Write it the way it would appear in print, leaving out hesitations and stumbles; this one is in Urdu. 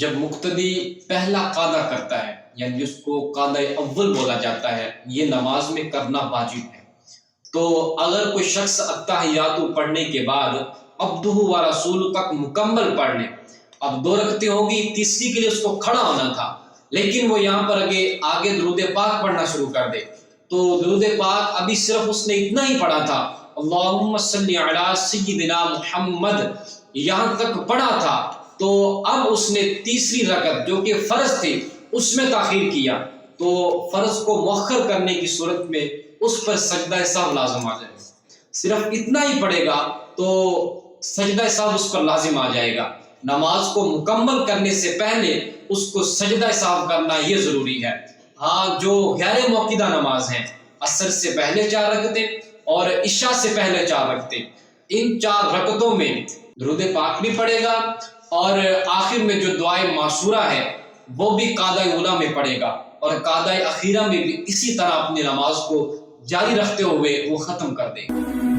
جب مقتدی پہلا قاعدہ کرتا ہے یعنی جس کو قاعدہ اول بولا جاتا ہے، یہ نماز میں کرنا واجب ہے۔ تو اگر کوئی شخص اتحیات پڑھنے کے بعد عبدہ و رسول تک مکمل پڑھ لے، اب 2 رکعتیں ہوگی، تیسری کے لیے اس کو کھڑا ہونا تھا، لیکن وہ یہاں پر آگے درود پاک پڑھنا شروع کر دے، تو درود پاک ابھی صرف اس نے اتنا ہی پڑھا تھا، اللہم صلی علی سیدنا محمد، یہاں تک پڑھا تھا، تو اب اس نے تیسری رکعت جو کہ فرض تھی اس میں تاخیر کیا، تو فرض کو مؤخر کرنے کی صورت میں اس پر سجدہ سہو لازم آ جائے گا۔ صرف اتنا ہی پڑھے گا تو سجدہ سہو اس پر لازم آ جائے گا۔ نماز کو مکمل کرنے سے پہلے اس کو سجدہ سہو کرنا یہ ضروری ہے۔ ہاں، جو غیر موقدہ نماز ہیں، عصر سے پہلے 4 رکعتیں اور عشاء سے پہلے 4 رکعتیں، ان 4 رکعتوں میں درود پاک بھی پڑھے گا اور آخر میں جو دعائے معصورہ ہے وہ بھی قاعدہ اولیٰ میں پڑھے گا، اور قاعدہ اخیرہ میں بھی اسی طرح اپنی نماز کو جاری رکھتے ہوئے وہ ختم کر دے گا۔